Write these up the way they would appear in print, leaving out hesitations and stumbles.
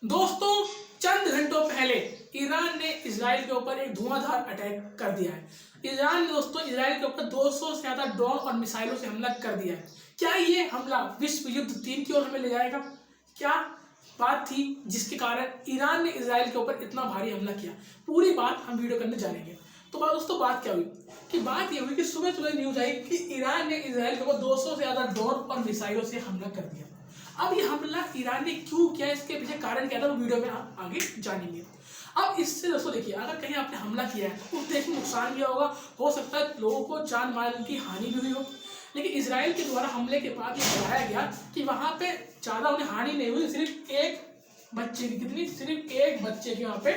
दोस्तों चंद घंटों पहले ईरान ने इजराइल के ऊपर एक धुआंधार अटैक कर दिया है। ईरान ने दोस्तों इजराइल के ऊपर 200 से ज्यादा ड्रोन और मिसाइलों से हमला कर दिया है। क्या ये हमला विश्व युद्ध 3 की ओर हमें ले जाएगा? क्या बात थी जिसके कारण ईरान ने इजराइल के ऊपर इतना भारी हमला किया? पूरी बात हम वीडियो करने जानेंगे। तो दोस्तों बात क्या हुई कि बात ये हुई कि सुबह सुबह न्यूज आई कि ईरान ने इजराइल के ऊपर 200 से ज्यादा ड्रोन और मिसाइलों से हमला कर दिया। अब ये हमला ईरान ने क्यों किया, इसके पीछे कारण क्या था, वो वीडियो में आप आगे जानेंगे। अब इससे दोस्तों देखिए, अगर कहीं आपने हमला किया है तो उस देश में नुकसान भी होगा, हो सकता है लोगों को जान माल की हानि भी हुई हो। लेकिन इसराइल के द्वारा हमले के बाद ये बताया गया कि वहां पे ज्यादा उन्हें हानि नहीं हुई, सिर्फ एक बच्चे की वहां पे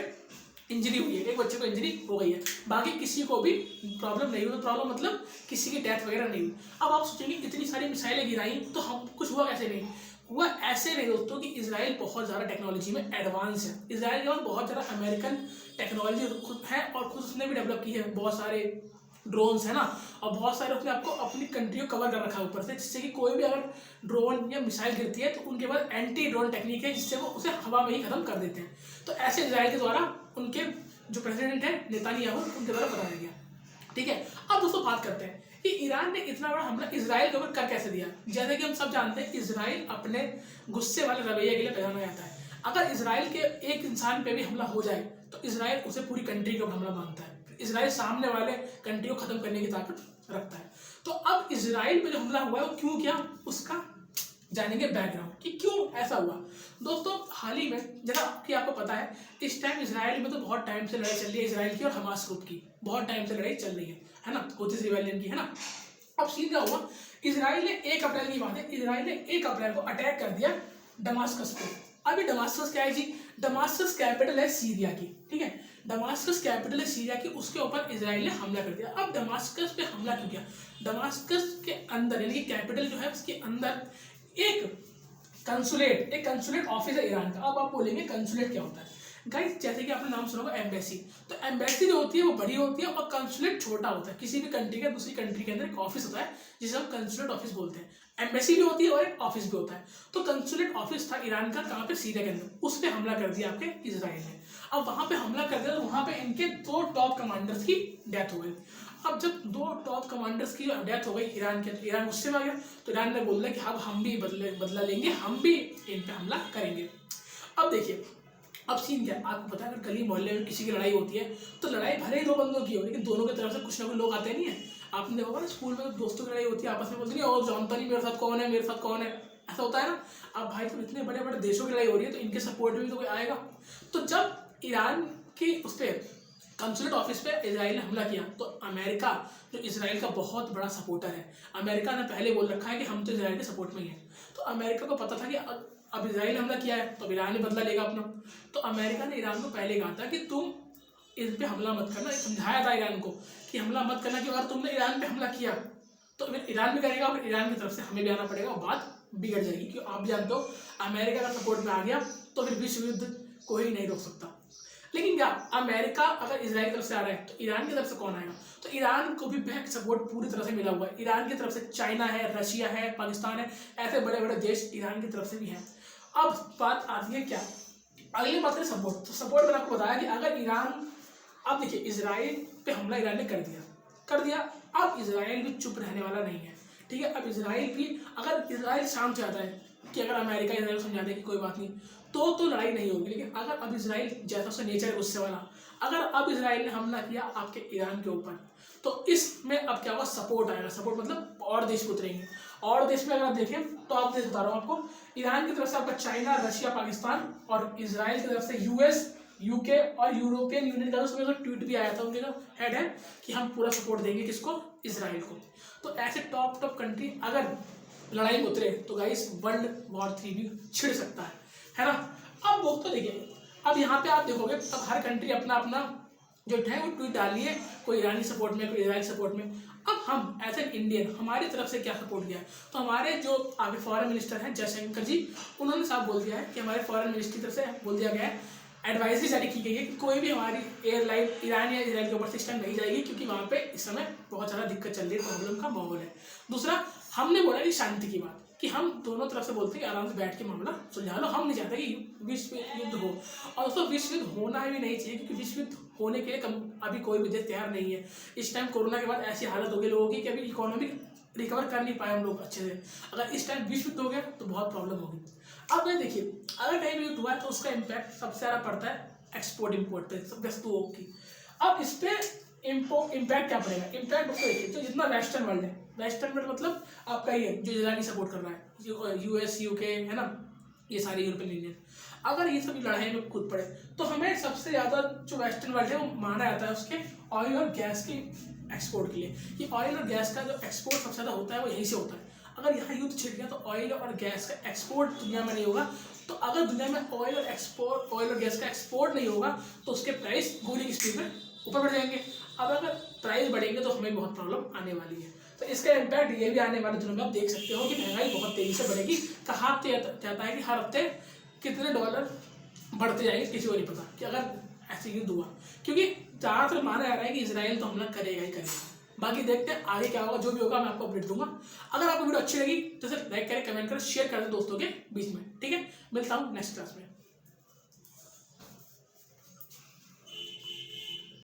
इंजरी हुई है, एक बच्चे को इंजरी हो गई है, बाकी किसी को भी प्रॉब्लम नहीं हुई। तो प्रॉब्लम मतलब किसी की डेथ वगैरह नहीं हुई। अब आप सोचेंगे इतनी सारी मिसाइलें गिराई तो हम कुछ हुआ कैसे नहीं हुआ? ऐसे नहीं दोस्तों कि इजराइल बहुत ज़्यादा टेक्नोलॉजी में एडवांस है। इजराइल के पास बहुत ज़्यादा अमेरिकन टेक्नोलॉजी खुद है और खुद उसने भी डेवलप की है। बहुत सारे ड्रोन्स है ना, और बहुत सारे उसने आपको अपनी कंट्री को कवर कर रखा है ऊपर से, जिससे कि कोई भी अगर ड्रोन या मिसाइल गिरती है तो उनके पास एंटी ड्रोन टेक्निक है, जिससे वो उसे हवा में ही खत्म कर देते हैं। तो ऐसे इजराइल के द्वारा उनके जो प्रेसिडेंट है नेतान्याहू, उनके द्वारा बताया गया। ठीक है, अब दोस्तों बात करते हैं कि ईरान ने इतना बड़ा हमला इजराइल के ऊपर कर कैसे दिया। जैसे कि हम सब जानते हैं इजराइल अपने गुस्से वाले रवैये के लिए पहचाना जाता है। अगर इजराइल के एक इंसान पे भी हमला हो जाए तो इजराइल उसे पूरी कंट्री का हमला मानता है। इजराइल सामने वाले कंट्री को खत्म करने की ताकत रखता है। तो अब इजराइल पे जो हमला हुआ है वो क्यों किया, उसका जानेंगे बैकग्राउंड कि क्यों ऐसा हुआ। दोस्तों हाल ही में, जैसा कि आपको पता है, इस टाइम इजराइल में तो बहुत टाइम से लड़ाई चल रही है, इजराइल की और हमास ग्रुप की बहुत टाइम से लड़ाई चल रही है ना, हूथीज रिबेलियन की, है ना। अब सीन क्या हुआ, इजराइल ने 1 अप्रैल की बात है, इजराइल ने 1 अप्रैल को अटैक कर दिया दमास्कस पे। अभी दमास्कस क्या है जी? दमास्कस कैपिटल है सीरिया की। ठीक है, दमास्कस कैपिटल है सीरिया की, उसके ऊपर इजराइल ने हमला कर दिया। अब दमास्कस पे हमला क्यों किया? दमास्कस के अंदर यानी कि कैपिटल जो है उसके अंदर एक कंसुलेट ऑफिस है ईरान का। अब आप बोलेंगे कंसुलेट क्या होता है? गाइस जैसे कि आपने नाम सुना होगा एम्बेसी, तो एम्बेसी जो होती है वो बड़ी होती है और कंसुलेट छोटा होता है। किसी भी कंट्री का दूसरी कंट्री के अंदर एक ऑफिस होता है जिसे हम कंसुलेट ऑफिस बोलते हैं। एम्बेसी भी होती है और एक ऑफिस भी होता है। तो कंसुलेट ऑफिस था ईरान का, कहाँ पे? सीरिया के अंदर। उस पर हमला कर दिया आपके इजराइल ने। अब वहां पे हमला कर दिया तो वहां पे इनके 2 टॉप कमांडर्स की डेथ हो गई। अब जब 2 टॉप कमांडर्स की डेथ हो गई ईरान के, ईरान गुस्से में आ गया। तो ईरान ने बोला कि अब हम भी बदला लेंगे, हम भी इन पे हमला करेंगे। अब देखिए, अब सीन क्या है आपको पता है, अगर गली मोहल्ले में किसी की लड़ाई होती है तो लड़ाई भले ही 2 बंदों की हो, लेकिन दोनों की तरफ से कुछ ना कुछ लोग आते नहीं है। आपने देखा होगा ना, स्कूल में दोस्तों की लड़ाई होती है, आपस में बोलते नहीं और जानता नहीं मेरे साथ कौन है, मेरे साथ कौन है, ऐसा होता है ना। अब भाई तो इतने बड़े बड़े देशों की लड़ाई हो रही है तो इनके सपोर्ट में भी तो कोई आएगा। तो जब ईरान की उस पर कंसुलेट ऑफिस पे इजराइल ने हमला किया तो अमेरिका, जो इजराइल का बहुत बड़ा सपोर्टर है, अमेरिका ने पहले बोल रखा है कि हम तो इजराइल के सपोर्ट में ही हैं। तो अमेरिका को पता था कि अब इजराइल ने हमला किया है तो ईरान ने बदला लेगा अपना। तो अमेरिका ने ईरान को पहले कहा था कि तुम इस पे हमला मत करना, समझाया था ईरान को कि हमला मत करना, कि अगर तुमने ईरान पे हमला किया तो ईरान भी करेगा और ईरान की तरफ से हमें भी आना पड़ेगा और बात बिगड़ जाएगी। क्योंकि आप जानते हो अमेरिका का सपोर्ट में आ गया तो फिर विश्व युद्ध कोई नहीं रोक सकता। लेकिन क्या अमेरिका अगर इजराइल की तरफ से आ रहा है तो ईरान की तरफ से कौन आएगा? तो ईरान को भी बैक सपोर्ट पूरी तरह से मिला हुआ है। ईरान की तरफ से चाइना है, रशिया है, पाकिस्तान है, ऐसे बड़े बड़े देश ईरान की तरफ से भी हैं। अब बात आती है क्या, अगली बात है सपोर्ट। तो सपोर्ट मैंने आपको बताया कि अगर ईरान, अब देखिए इजराइल पे हमला ईरान ने कर दिया, अब इजराइल भी चुप रहने वाला नहीं है। ठीक है, अब इजराइल भी, अगर इजराइल शांत हो जाता है कि अगर अमेरिका इजराइल को समझा दे कि कोई बात नहीं, तो लड़ाई नहीं होगी। लेकिन अगर अब इजराइल, जैसा उसका नेचर है गुस्से वाला, अगर अब इजराइल ने हमला किया आपके ईरान के ऊपर तो इसमें अब क्या होगा, सपोर्ट आएगा। सपोर्ट मतलब और देश उतरेंगे। और देश में अगर आप देखें तो आप देश बता रहा हूँ आपको, ईरान की तरफ से आपका चाइना, रशिया, पाकिस्तान, और इजराइल की तरफ से यूएस, यूके और यूरोपियन यूनियन का उसमें तो ट्वीट भी आया था उनके जो हेड है कि हम पूरा सपोर्ट देंगे किसको, इजराइल को। तो ऐसे टॉप कंट्री अगर लड़ाई में उतरे तो गाइस वर्ल्ड वॉर 3 भी छिड़ सकता है ना। अब दोस्तों देखिए, अब यहाँ पे आप देखोगे अब हर कंट्री अपना अपना जो है वो ट्वीट डाली है, कोई ईरानी सपोर्ट में, कोई इजराइल सपोर्ट में। अब हम एज एन इंडियन हमारी तरफ से क्या सपोर्ट किया है, तो हमारे जो आगे फॉरेन मिनिस्टर हैं जयशंकर जी, उन्होंने साफ बोल दिया है कि हमारे फॉरेन मिनिस्ट्री की तरफ से बोल दिया गया है, एडवाइजरी जारी की गई है कि कोई भी हमारी एयरलाइन ईरान या इजराइल के ऊपर सिस्टम नहीं जाएगी, क्योंकि वहाँ पे इस समय बहुत ज़्यादा दिक्कत चल रही है, प्रॉब्लम का माहौल है। दूसरा, हमने बोला कि शांति की बात, कि हम दोनों तरफ से बोलते हैं कि आराम से बैठ के मामला सुलझा लो, हम नहीं चाहते कि विश्व युद्ध हो। और दोस्तों विश्व युद्ध होना भी नहीं चाहिए, क्योंकि विश्व युद्ध होने के लिए अभी कोई भी देश तैयार नहीं है। इस टाइम कोरोना के बाद ऐसी हालत हो गई लोगों की कि अभी इकोनॉमी रिकवर कर नहीं पाए हम लोग अच्छे से। अगर इस टाइम विश्व युद्ध हो गया तो बहुत प्रॉब्लम होगी। अब ये देखिए, अगर कहीं भी युद्ध हुआ है तो उसका इम्पैक्ट सबसे ज़्यादा पड़ता है एक्सपोर्ट इम्पोर्ट पे, सब वस्तुओं की। अब इस पे इम्पैक्ट क्या पड़ेगा? इम्पैक्ट उसको देखिए, तो जितना वेस्टर्न वर्ल्ड है, वेस्टर्न वर्ल्ड मतलब आपका ये जो इजराइल की सपोर्ट कर रहा है, यूएस, यूके, है ना, ये सारी यूरोपियन यूनियन, अगर ये सब लड़ाई में कूद पड़े तो हमें सबसे ज़्यादा जो वेस्टर्न वर्ल्ड है वो माना जाता है उसके ऑयल और गैस की एक्सपोर्ट के लिए। कि ऑयल और गैस का जो एक्सपोर्ट सबसे ज़्यादा होता है वो यहीं से होता है। अगर यहाँ युद्ध छिड़ गया तो ऑयल और गैस का एक्सपोर्ट दुनिया में नहीं होगा। तो अगर दुनिया में ऑयल और गैस का एक्सपोर्ट नहीं होगा तो उसके प्राइस गोली की स्पीड में ऊपर बढ़ जाएंगे। अब अगर प्राइस बढ़ेंगे तो हमें बहुत प्रॉब्लम आने वाली है। तो इसका इम्पैक्ट ये भी आने वाले दिनों में आप देख सकते हो कि महंगाई बहुत तेजी से बढ़ेगी। कहा जाता है कि हर हफ्ते कितने डॉलर बढ़ते जाएंगे, किसी को नहीं पता कि अगर ऐसे युद्ध हुआ, क्योंकि ज़्यादातर माना जा रहा है कि इसराइल तो हमला करेगा ही करेगा। बाकी देखते हैं आगे क्या होगा, जो भी होगा मैं आपको अपडेट दूंगा। अगर आपको वीडियो अच्छी लगी तो सिर्फ लाइक करें, कमेंट करें, शेयर कर दें दोस्तों के बीच में, ठीक है। मिलता हूँ नेक्स्ट क्लास में।